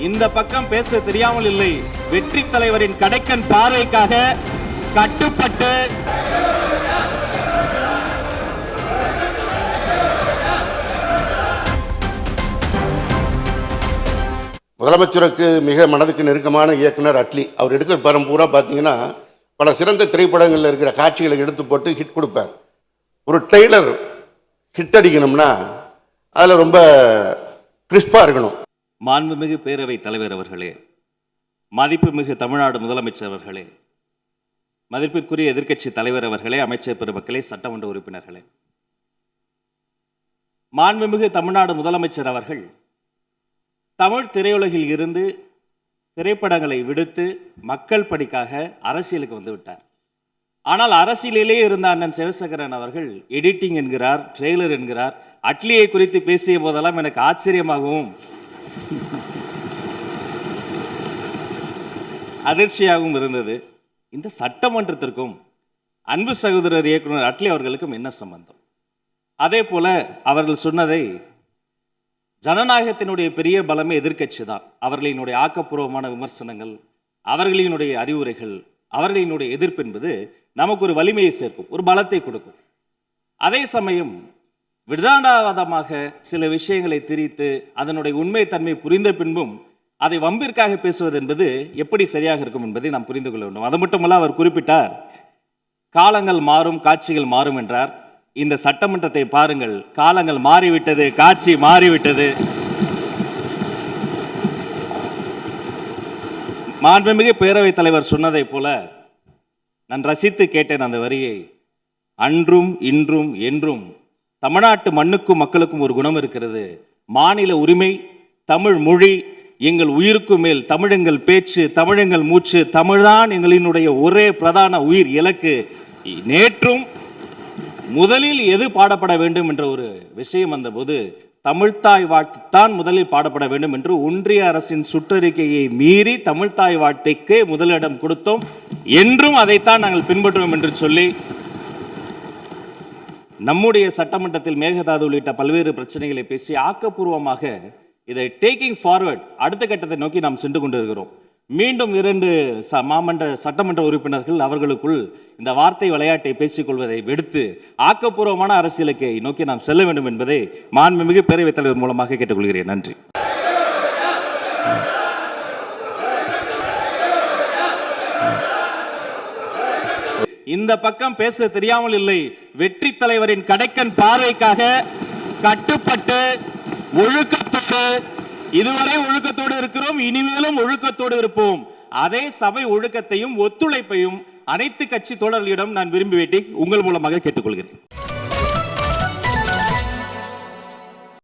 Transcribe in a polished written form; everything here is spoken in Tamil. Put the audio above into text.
இந்த பக்கம் பேச தெரியாமல் இல்லை. வெற்றி தலைவரின் கடைக்கன் பார்வைக்காக கட்டுப்பட்டு முதலமைச்சருக்கு மிக மனதுக்கு நெருக்கமான இயக்குனர் அட்லி. அவர் எடுக்கிற படம் பூரா பார்த்தீங்கன்னா பல சிறந்த திரைப்படங்களில் இருக்கிற காட்சிகளை எடுத்து போட்டு ஹிட் கொடுப்பார். ஒரு ட்ரெய்லர் ஹிட் அடிக்கணும்னா அதில் ரொம்ப கிறிஸ்பாக இருக்கணும். மாண்புமிகு பேரவைத் தலைவர் அவர்களே, மதிப்புமிகு தமிழ்நாடு முதலமைச்சர் அவர்களே, மதிப்பிற்குரிய எதிர்க்கட்சி தலைவர் அவர்களே, அமைச்சர் பெருமக்களே, சட்டமன்ற உறுப்பினர்களே, மாண்புமிகு தமிழ்நாடு முதலமைச்சர் அவர்கள் தமிழ் திரையுலகில் இருந்து திரைப்படங்களை விடுத்து மக்கள் பணிக்காக அரசியலுக்கு வந்து விட்டார். ஆனால் அரசியலிலே இருந்த அண்ணன் சிவசேகரன் அவர்கள் எடிட்டிங் என்கிறார், ட்ரெய்லர் என்கிறார். அட்லியை குறித்து பேசிய போதெல்லாம் எனக்கு ஆச்சரியமாகவும் அதிர்ச்சியாகவும் இருந்தது. இந்த சட்டமன்றத்திற்கும் அன்பு சகோதரர் இயக்குனர் அட்லி அவர்களுக்கும் என்ன சம்பந்தம்? அதே போல அவர்கள் சொன்னதை, ஜனநாயகத்தினுடைய பெரிய பலமே எதிர்க்கட்சி தான். அவர்களினுடைய ஆக்கப்பூர்வமான விமர்சனங்கள், அவர்களினுடைய அறிவுரைகள், அவர்களினுடைய எதிர்ப்பு என்பது நமக்கு ஒரு வலிமையை சேர்க்கும், ஒரு பலத்தை கொடுக்கும். அதே சமயம் விதாண்டாவாதமாக சில விஷயங்களை திரித்து அதனுடைய உண்மை தன்மை புரிந்த பின்பும் அதை வம்பிற்காக பேசுவது என்பது எப்படி சரியாக இருக்கும் என்பதை நாம் புரிந்து கொள்ள வேண்டும். அது மட்டுமல்ல, அவர் குறிப்பிட்டார், காலங்கள் மாறும் காட்சிகள் மாறும் என்றார். இந்த சட்டமன்றத்தை பாருங்கள், காலங்கள் மாறிவிட்டது, காட்சி மாறிவிட்டது. மாண்புமிகு பேரவைத் தலைவர் சொன்னதை போல நான் ரசித்து கேட்டேன் அந்த வரியை. அன்றும் இன்றும் என்றும் தமிழ்நாட்டு மண்ணுக்கும் மக்களுக்கும் ஒரு குணம் இருக்கிறது. மாநில உரிமை, தமிழ் மொழி எங்கள் உயிருக்கு மேல், தமிழெங்கள் பேச்சு, தமிழெங்கள் மூச்சு, தமிழ்தான் எங்களினுடைய ஒரே பிரதான உயிர் இலக்கு. நேற்றும் முதலில் எது பாடப்பட வேண்டும் என்ற ஒரு விஷயம் வந்தபோது தமிழ்த்தாய் வாழ்த்துத்தான் முதலில் பாடப்பட வேண்டும் என்று ஒன்றிய அரசின் சுற்றறிக்கையை மீறி தமிழ்த்தாய் வாழ்த்தைக்கு முதலிடம் கொடுத்தோம். என்றும் அதைத்தான் நாங்கள் பின்பற்றுவோம் என்று சொல்லி நம்முடைய சட்டமன்றத்தில் மேகதாது உள்ளிட்ட பல்வேறு பிரச்சனைகளை பேசி ஆக்கப்பூர்வமாக இதை டேக்கிங் ஃபார்வர்ட் அடுத்த கட்டத்தை நோக்கி நாம் சென்று கொண்டிருக்கிறோம். மீண்டும் 2 மாமன்ற சட்டமன்ற உறுப்பினர்கள் அவர்களுக்குள் இந்த வார்த்தை விளையாட்டை பேசிக்கொள்வதை விடுத்து ஆக்கப்பூர்வமான அரசியலுக்கு நோக்கி நாம் செல்ல வேண்டும் என்பதை மாண்புமிகு பேரவைத் தலைவர் மூலமாக கேட்டுக்கொள்கிறேன். நன்றி. இந்த பக்கம் பேச தெரியாமல் இல்லை. வெற்றி தலைவரின் கடைக்கன் பார்வைக்காக கட்டுப்பட்டு ஒழுக்கத்தோடு, இதுவரை ஒழுக்கத்தோடு இருக்கிறோம், இனிமேலும் ஒழுக்கத்தோடு இருப்போம். அதே சபை ஒழுக்கத்தையும் ஒத்துழைப்பையும் அனைத்து கட்சி தோழர்களிடம் நான் விரும்பி வேண்டி உங்கள் மூலமாக கேட்டுக்கொள்கிறேன்.